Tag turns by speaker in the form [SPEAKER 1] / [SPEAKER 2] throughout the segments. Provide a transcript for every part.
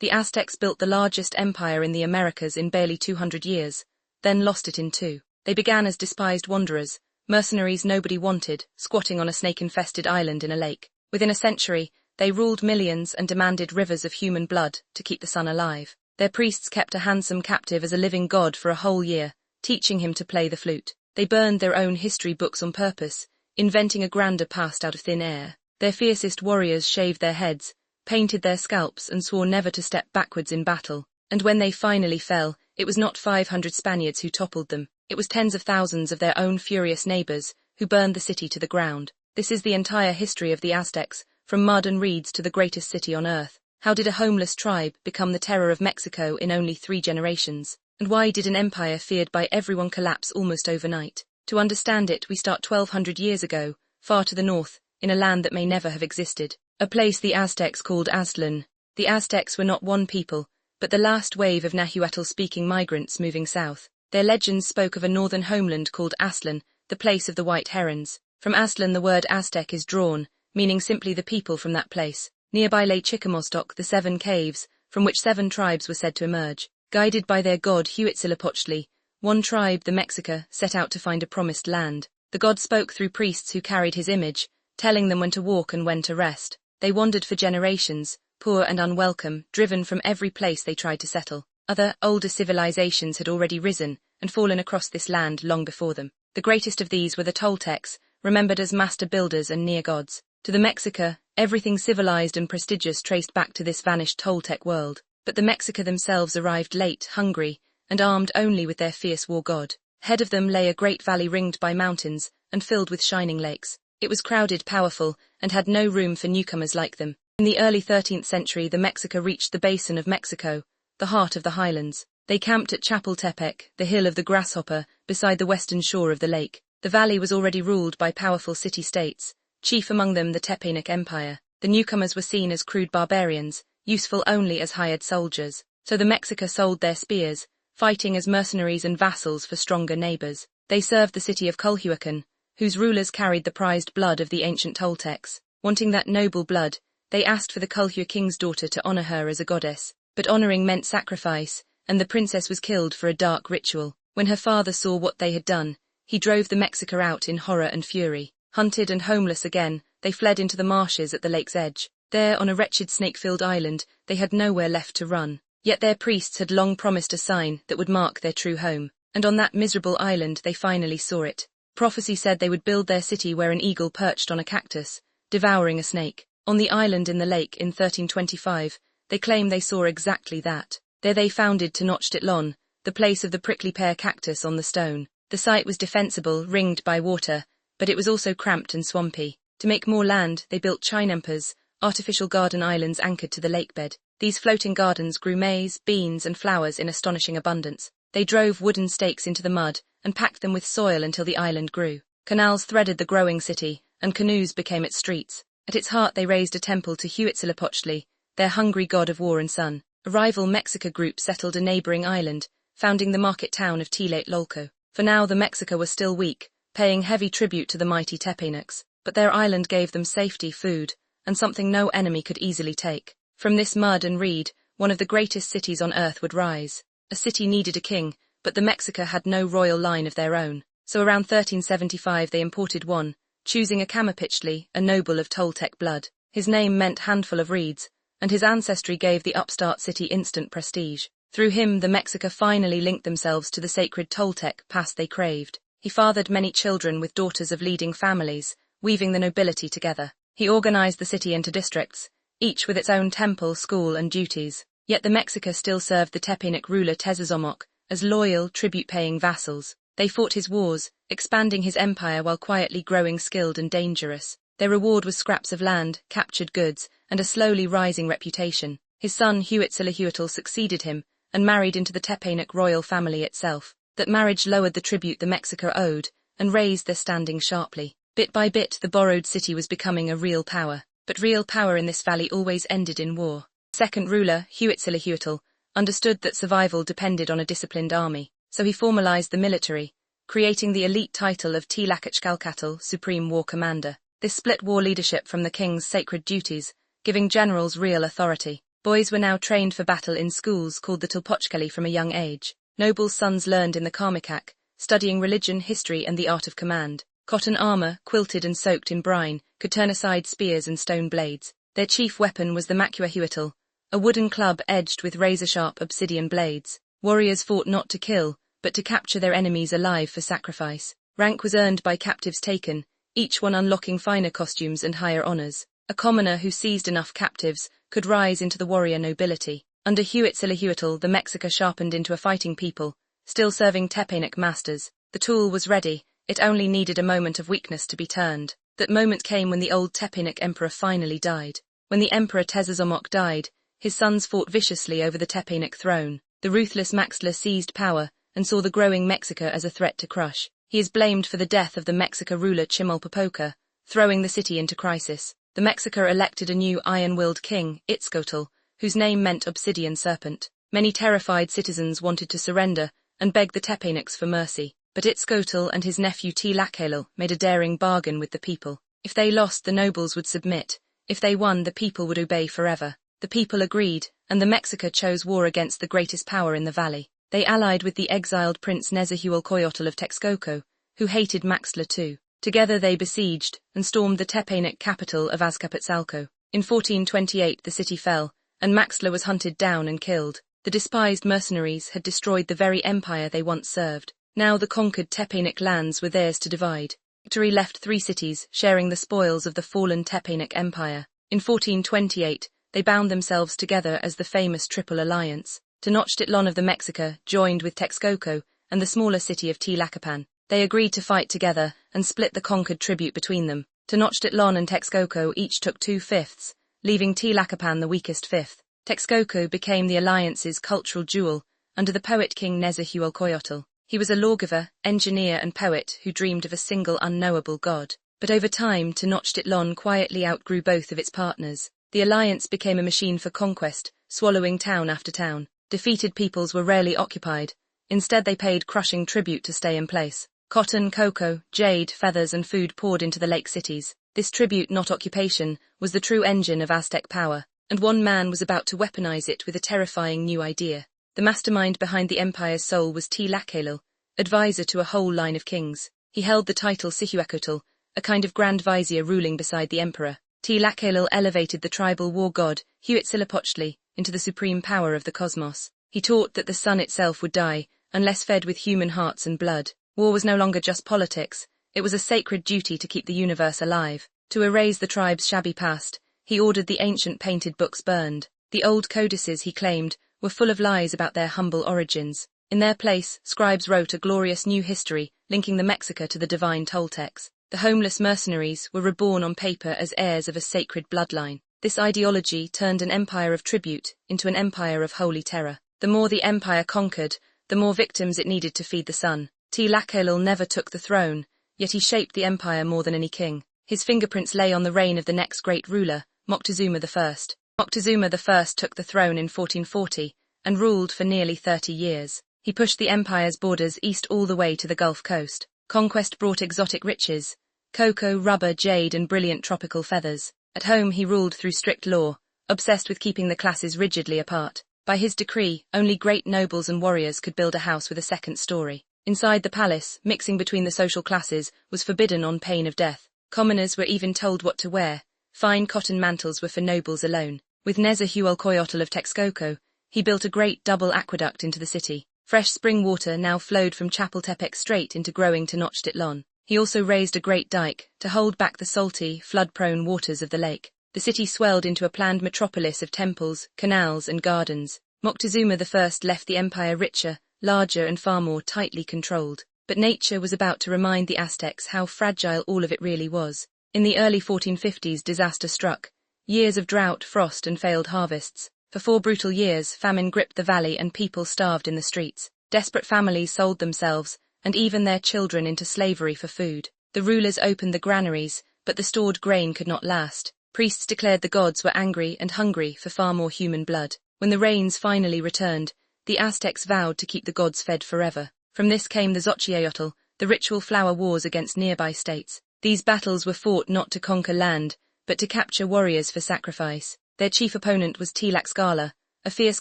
[SPEAKER 1] The Aztecs built the largest empire in the Americas in barely 200 years, then lost it in two. They began as despised wanderers, mercenaries nobody wanted, squatting on a snake-infested island in a lake. Within a century, they ruled millions and demanded rivers of human blood to keep the sun alive. Their priests kept a handsome captive as a living god for a whole year, teaching him to play the flute. They burned their own history books on purpose, inventing a grander past out of thin air. Their fiercest warriors shaved their heads, painted their scalps and swore never to step backwards in battle. And when they finally fell, it was not 500 Spaniards who toppled them, it was tens of thousands of their own furious neighbors who burned the city to the ground. This is the entire history of the Aztecs, from mud and reeds to the greatest city on earth. How did a homeless tribe become the terror of Mexico in only 3 generations? And why did an empire feared by everyone collapse almost overnight? To understand it, we start 1200 years ago, far to the north, in a land that may never have existed. A place the Aztecs called Aztlan. The Aztecs were not one people, but the last wave of Nahuatl-speaking migrants moving south. Their legends spoke of a northern homeland called Aztlan, the place of the white herons. From Aztlan the word Aztec is drawn, meaning simply the people from that place. Nearby lay Chicamostoc, the 7 caves, from which 7 tribes were said to emerge. Guided by their god Huitzilopochtli, one tribe, the Mexica, set out to find a promised land. The god spoke through priests who carried his image, telling them when to walk and when to rest. They wandered for generations, poor and unwelcome, driven from every place they tried to settle. Other, older civilizations had already risen and fallen across this land long before them. The greatest of these were the Toltecs, remembered as master builders and near-gods. To the Mexica, everything civilized and prestigious traced back to this vanished Toltec world. But the Mexica themselves arrived late, hungry, and armed only with their fierce war god. Ahead of them lay a great valley ringed by mountains and filled with shining lakes. It was crowded, powerful, and had no room for newcomers like them. In the early 13th century, the Mexica reached the basin of Mexico, the heart of the highlands. They camped at Chapultepec, the hill of the grasshopper, beside the western shore of the lake. The valley was already ruled by powerful city-states, chief among them the Tepeyac Empire. The newcomers were seen as crude barbarians, useful only as hired soldiers. So the Mexica sold their spears, fighting as mercenaries and vassals for stronger neighbors. They served the city of Culhuacan, whose rulers carried the prized blood of the ancient Toltecs. Wanting that noble blood, they asked for the Culhua king's daughter to honor her as a goddess. But honoring meant sacrifice, and the princess was killed for a dark ritual. When her father saw what they had done, he drove the Mexica out in horror and fury. Hunted and homeless again, they fled into the marshes at the lake's edge. There, on a wretched snake-filled island, they had nowhere left to run. Yet their priests had long promised a sign that would mark their true home. And on that miserable island they finally saw it. Prophecy said they would build their city where an eagle perched on a cactus, devouring a snake. On the island in the lake in 1325, they claim they saw exactly that. There they founded Tenochtitlan, the place of the prickly pear cactus on the stone. The site was defensible, ringed by water, but it was also cramped and swampy. To make more land, they built chinampas, artificial garden islands anchored to the lakebed. These floating gardens grew maize, beans, and flowers in astonishing abundance. They drove wooden stakes into the mud and packed them with soil until the island grew. Canals threaded the growing city, and canoes became its streets. At its heart they raised a temple to Huitzilopochtli, their hungry god of war and sun. A rival Mexica group settled a neighboring island, founding the market town of Tlatelolco. For now the Mexica was still weak, paying heavy tribute to the mighty Tepeyacs. But their island gave them safety, food, and something no enemy could easily take. From this mud and reed, one of the greatest cities on earth would rise. A city needed a king, but the Mexica had no royal line of their own. So around 1375 they imported one, choosing a Campechichtli, a noble of Toltec blood. His name meant handful of reeds, and his ancestry gave the upstart city instant prestige. Through him the Mexica finally linked themselves to the sacred Toltec past they craved. He fathered many children with daughters of leading families, weaving the nobility together. He organized the city into districts, each with its own temple, school, and duties. Yet the Mexica still served the Tepeyac ruler Tezozomoc as loyal, tribute-paying vassals. They fought his wars, expanding his empire while quietly growing skilled and dangerous. Their reward was scraps of land, captured goods, and a slowly rising reputation. His son Huitzilopochtli succeeded him and married into the Tepeyac royal family itself. That marriage lowered the tribute the Mexica owed and raised their standing sharply. Bit by bit the borrowed city was becoming a real power. But real power in this valley always ended in war. Second ruler, Huitzilopochtli, understood that survival depended on a disciplined army, so he formalized the military, creating the elite title of Tlaquetzalcoatl, Supreme War Commander. This split war leadership from the king's sacred duties, giving generals real authority. Boys were now trained for battle in schools called the Tulpochkali from a young age. Nobles' sons learned in the Karmikak, studying religion, history, and the art of command. Cotton armor, quilted and soaked in brine, could turn aside spears and stone blades. Their chief weapon was the macuahuitl, a wooden club edged with razor-sharp obsidian blades. Warriors fought not to kill, but to capture their enemies alive for sacrifice. Rank was earned by captives taken, each one unlocking finer costumes and higher honors. A commoner who seized enough captives could rise into the warrior nobility. Under Huitzilihuatl, the Mexica sharpened into a fighting people, still serving Tepanek masters. The tool was ready, it only needed a moment of weakness to be turned. That moment came when the old Tepanek emperor finally died. When the emperor Tezazomok died, his sons fought viciously over the Tepanek throne. The ruthless Maxtla seized power and saw the growing Mexica as a threat to crush. He is blamed for the death of the Mexica ruler Chimalpopoca, throwing the city into crisis. The Mexica elected a new iron-willed king, Itzcotl, whose name meant obsidian serpent. Many terrified citizens wanted to surrender and beg the Tepaneks for mercy. But Itzcotl and his nephew Tlacaelel made a daring bargain with the people. If they lost, the nobles would submit. If they won, the people would obey forever. The people agreed, and the Mexica chose war against the greatest power in the valley. They allied with the exiled Prince Nezahualcoyotl of Texcoco, who hated Maxtla too. Together they besieged and stormed the Tepanek capital of Azcapotzalco. In 1428 the city fell, and Maxtla was hunted down and killed. The despised mercenaries had destroyed the very empire they once served. Now the conquered Tepanek lands were theirs to divide. Victory left 3 cities, sharing the spoils of the fallen Tepanek Empire. In 1428, they bound themselves together as the famous Triple Alliance. Tenochtitlan of the Mexica joined with Texcoco and the smaller city of Tlacopan. They agreed to fight together and split the conquered tribute between them. Tenochtitlan and Texcoco each took 2/5, leaving Tlacopan the weakest fifth. Texcoco became the alliance's cultural jewel under the poet king Nezahualcoyotl. He was a lawgiver, engineer and poet who dreamed of a single unknowable god. But over time, Tenochtitlan quietly outgrew both of its partners. The alliance became a machine for conquest, swallowing town after town. Defeated peoples were rarely occupied. Instead, they paid crushing tribute to stay in place. Cotton, cocoa, jade, feathers and food poured into the lake cities. This tribute, not occupation, was the true engine of Aztec power. And one man was about to weaponize it with a terrifying new idea. The mastermind behind the empire's soul was Tlacaelel, advisor to a whole line of kings. He held the title Sihuacotl, a kind of grand vizier ruling beside the emperor. Tlacaelel elevated the tribal war god, Huitzilihuatl, into the supreme power of the cosmos. He taught that the sun itself would die, unless fed with human hearts and blood. War was no longer just politics, it was a sacred duty to keep the universe alive. To erase the tribe's shabby past, he ordered the ancient painted books burned. The old codices, he claimed, were full of lies about their humble origins. In their place, scribes wrote a glorious new history, linking the Mexica to the divine Toltecs. The homeless mercenaries were reborn on paper as heirs of a sacred bloodline. This ideology turned an empire of tribute into an empire of holy terror. The more the empire conquered, the more victims it needed to feed the sun. Tlacaelel never took the throne, yet he shaped the empire more than any king. His fingerprints lay on the reign of the next great ruler, Moctezuma I. Moctezuma I took the throne in 1440 and ruled for nearly 30 years. He pushed the empire's borders east all the way to the Gulf Coast. Conquest brought exotic riches, cocoa, rubber, jade and brilliant tropical feathers. At home he ruled through strict law, obsessed with keeping the classes rigidly apart. By his decree, only great nobles and warriors could build a house with a second story. Inside the palace, mixing between the social classes was forbidden on pain of death. Commoners were even told what to wear. Fine cotton mantles were for nobles alone. With Nezahualcoyotl of Texcoco, he built a great double aqueduct into the city. Fresh spring water now flowed from Chapultepec straight into growing Tenochtitlan. He also raised a great dike to hold back the salty, flood-prone waters of the lake. The city swelled into a planned metropolis of temples, canals and gardens. Moctezuma I left the empire richer, larger and far more tightly controlled. But nature was about to remind the Aztecs how fragile all of it really was. In the early 1450s, disaster struck. Years of drought, frost and failed harvests. For 4 brutal years, famine gripped the valley and people starved in the streets. Desperate families sold themselves, and even their children, into slavery for food. The rulers opened the granaries, but the stored grain could not last. Priests declared the gods were angry and hungry for far more human blood. When the rains finally returned, the Aztecs vowed to keep the gods fed forever. From this came the Xochitl, the ritual flower wars against nearby states. These battles were fought not to conquer land, but to capture warriors for sacrifice. Their chief opponent was Tlaxcala, a fierce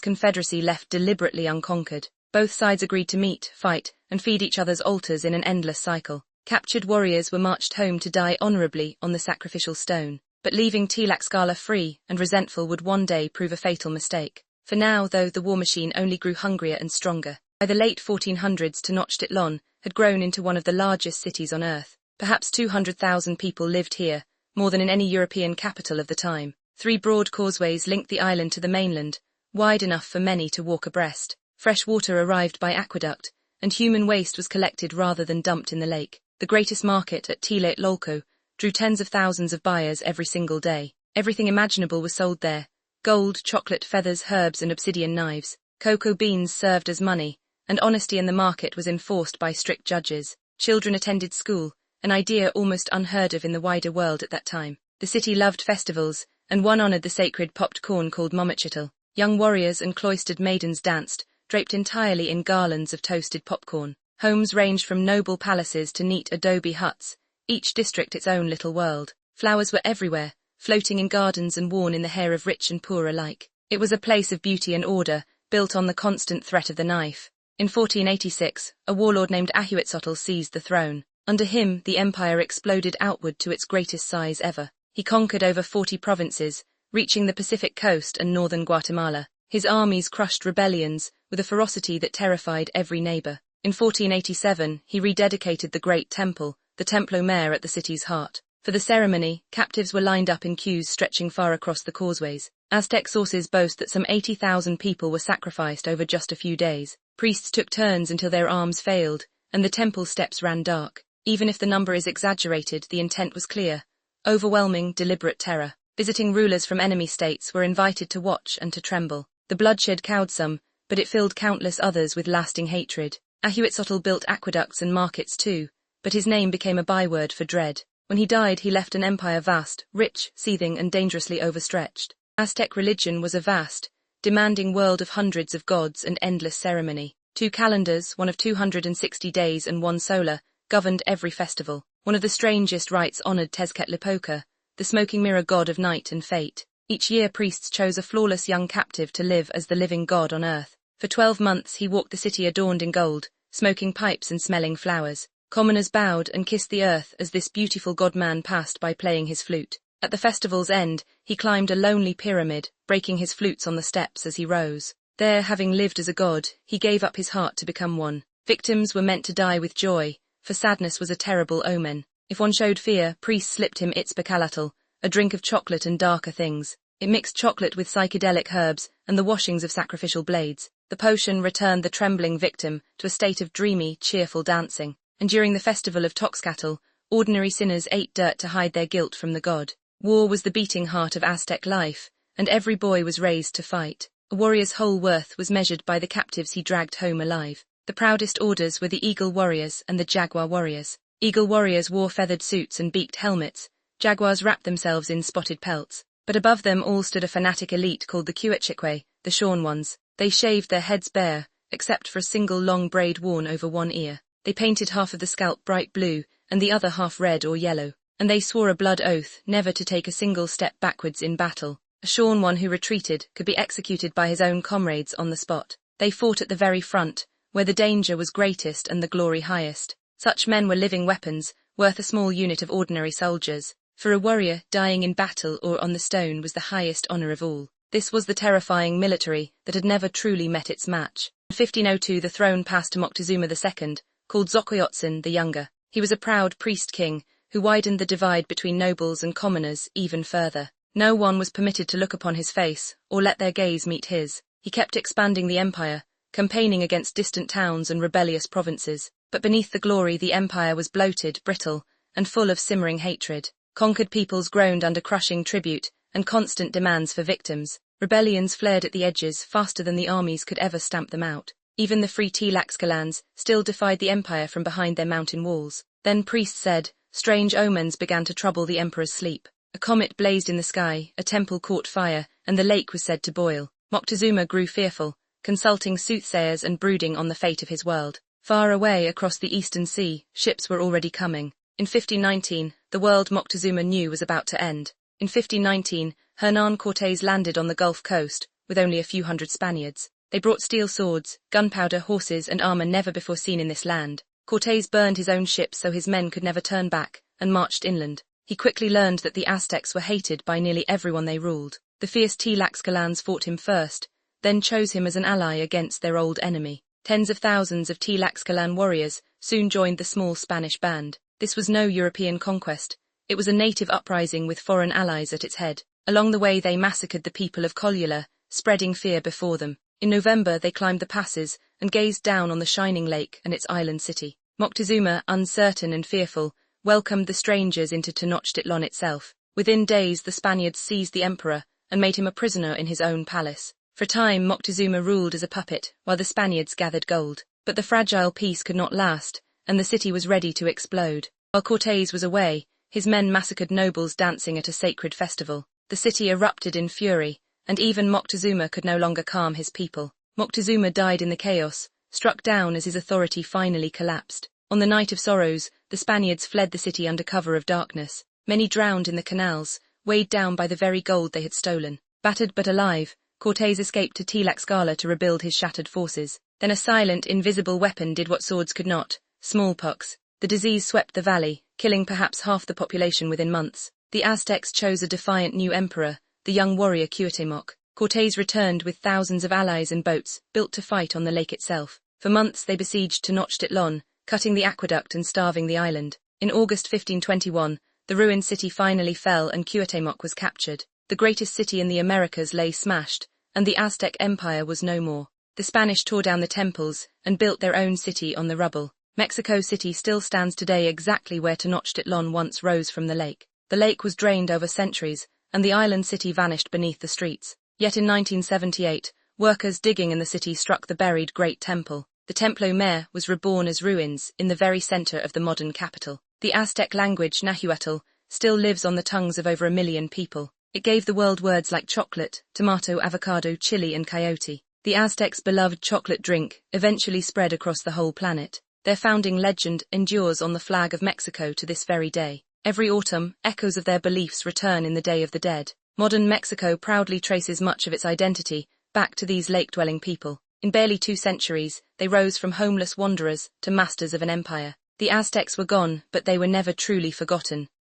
[SPEAKER 1] confederacy left deliberately unconquered. Both sides agreed to meet, fight, and feed each other's altars in an endless cycle. Captured warriors were marched home to die honorably on the sacrificial stone. But leaving Tlaxcala free and resentful would one day prove a fatal mistake. For now, though, the war machine only grew hungrier and stronger. By the late 1400s, Tenochtitlan had grown into one of the largest cities on earth. Perhaps 200,000 people lived here, more than in any European capital of the time. 3 broad causeways linked the island to the mainland, wide enough for many to walk abreast. Fresh water arrived by aqueduct, and human waste was collected rather than dumped in the lake. The greatest market at Tlatelolco drew tens of thousands of buyers every single day. Everything imaginable was sold there: gold, chocolate, feathers, herbs, and obsidian knives. Cocoa beans served as money, and honesty in the market was enforced by strict judges. Children attended school, an idea almost unheard of in the wider world at that time. The city loved festivals, and one honored the sacred popped corn called Momochitl. Young warriors and cloistered maidens danced, draped entirely in garlands of toasted popcorn. Homes ranged from noble palaces to neat adobe huts, each district its own little world. Flowers were everywhere, floating in gardens and worn in the hair of rich and poor alike. It was a place of beauty and order, built on the constant threat of the knife. In 1486, a warlord named Ahuitzotl seized the throne. Under him, the empire exploded outward to its greatest size ever. He conquered over 40 provinces, reaching the Pacific coast and northern Guatemala. His armies crushed rebellions with a ferocity that terrified every neighbor. In 1487, he rededicated the Great Temple, the Templo Mayor, at the city's heart. For the ceremony, captives were lined up in queues stretching far across the causeways. Aztec sources boast that some 80,000 people were sacrificed over just a few days. Priests took turns until their arms failed, and the temple steps ran dark. Even if the number is exaggerated, the intent was clear: overwhelming, deliberate terror. Visiting rulers from enemy states were invited to watch and to tremble. The bloodshed cowed some, but it filled countless others with lasting hatred. Ahuitzotl built aqueducts and markets too, but his name became a byword for dread. When he died, he left an empire vast, rich, seething, and dangerously overstretched. Aztec religion was a vast, demanding world of hundreds of gods and endless ceremony. 2 calendars, one of 260 days and one solar, governed every festival. One of the strangest rites honored Tezcatlipoca, the smoking mirror god of night and fate. Each year priests chose a flawless young captive to live as the living god on earth. For 12 months he walked the city adorned in gold, smoking pipes and smelling flowers. Commoners bowed and kissed the earth as this beautiful god-man passed by playing his flute. At the festival's end, he climbed a lonely pyramid, breaking his flutes on the steps as he rose. There, having lived as a god, he gave up his heart to become one. Victims were meant to die with joy, for sadness was a terrible omen. If one showed fear, priests slipped him itzpacalatl, a drink of chocolate and darker things. It mixed chocolate with psychedelic herbs and the washings of sacrificial blades. The potion returned the trembling victim to a state of dreamy, cheerful dancing. And during the festival of Tenochtitlan, ordinary sinners ate dirt to hide their guilt from the god. War was the beating heart of Aztec life, and every boy was raised to fight. A warrior's whole worth was measured by the captives he dragged home alive. The proudest orders were the Eagle Warriors and the Jaguar Warriors. Eagle Warriors wore feathered suits and beaked helmets. Jaguars wrapped themselves in spotted pelts. But above them all stood a fanatic elite called the Cuichique, the shorn ones. They shaved their heads bare, except for a single long braid worn over one ear. They painted half of the scalp bright blue, and the other half red or yellow. And they swore a blood oath never to take a single step backwards in battle. A shorn one who retreated could be executed by his own comrades on the spot. They fought at the very front, where the danger was greatest and the glory highest. Such men were living weapons, worth a small unit of ordinary soldiers. For a warrior, dying in battle or on the stone was the highest honor of all. This was the terrifying military that had never truly met its match. In 1502 the throne passed to Moctezuma II, called Xocoyotzin the Younger. He was a proud priest-king, who widened the divide between nobles and commoners even further. No one was permitted to look upon his face, or let their gaze meet his. He kept expanding the empire, campaigning against distant towns and rebellious provinces. But beneath the glory the empire was bloated, brittle, and full of simmering hatred. Conquered peoples groaned under crushing tribute and constant demands for victims. Rebellions flared at the edges faster than the armies could ever stamp them out. Even the free Tlaxcalans still defied the empire from behind their mountain walls. Then priests said, strange omens began to trouble the emperor's sleep. A comet blazed in the sky, a temple caught fire, and the lake was said to boil. Moctezuma grew fearful, consulting soothsayers and brooding on the fate of his world. Far away across the eastern sea, ships were already coming. In 1519, the world Moctezuma knew was about to end. In 1519, Hernan Cortés landed on the Gulf Coast, with only a few hundred Spaniards. They brought steel swords, gunpowder, horses, and armor never before seen in this land. Cortés burned his own ships so his men could never turn back, and marched inland. He quickly learned that the Aztecs were hated by nearly everyone they ruled. The fierce Tlaxcalans fought him first, then chose him as an ally against their old enemy. Tens of thousands of Tlaxcalan warriors soon joined the small Spanish band. This was no European conquest. It was a native uprising with foreign allies at its head. Along the way they massacred the people of Colula, spreading fear before them. In November they climbed the passes and gazed down on the shining lake and its island city. Moctezuma, uncertain and fearful, welcomed the strangers into Tenochtitlan itself. Within days the Spaniards seized the emperor and made him a prisoner in his own palace. For a time Moctezuma ruled as a puppet while the Spaniards gathered gold. But the fragile peace could not last, and the city was ready to explode. While Cortés was away, his men massacred nobles dancing at a sacred festival. The city erupted in fury, and even Moctezuma could no longer calm his people. Moctezuma died in the chaos, struck down as his authority finally collapsed. On the Night of Sorrows, the Spaniards fled the city under cover of darkness. Many drowned in the canals, weighed down by the very gold they had stolen. Battered but alive, Cortés escaped to Tlaxcala to rebuild his shattered forces. Then a silent, invisible weapon did what swords could not: smallpox. The disease swept the valley, killing perhaps half the population within months. The Aztecs chose a defiant new emperor, the young warrior Cuauhtémoc. Cortés returned with thousands of allies and boats, built to fight on the lake itself. For months they besieged Tenochtitlan, cutting the aqueduct and starving the island. In August 1521, the ruined city finally fell and Cuauhtémoc was captured. The greatest city in the Americas lay smashed, and the Aztec Empire was no more. The Spanish tore down the temples and built their own city on the rubble. Mexico City still stands today exactly where Tenochtitlan once rose from the lake. The lake was drained over centuries, and the island city vanished beneath the streets. Yet in 1978, workers digging in the city struck the buried Great Temple. The Templo Mayor was reborn as ruins in the very center of the modern capital. The Aztec language, Nahuatl, still lives on the tongues of over 1 million people. It gave the world words like chocolate, tomato, avocado, chili, and coyote. The Aztecs' beloved chocolate drink eventually spread across the whole planet. Their founding legend endures on the flag of Mexico to this very day. Every autumn, echoes of their beliefs return in the Day of the Dead. Modern Mexico proudly traces much of its identity back to these lake-dwelling people. In barely 2 centuries, they rose from homeless wanderers to masters of an empire. The Aztecs were gone, but they were never truly forgotten.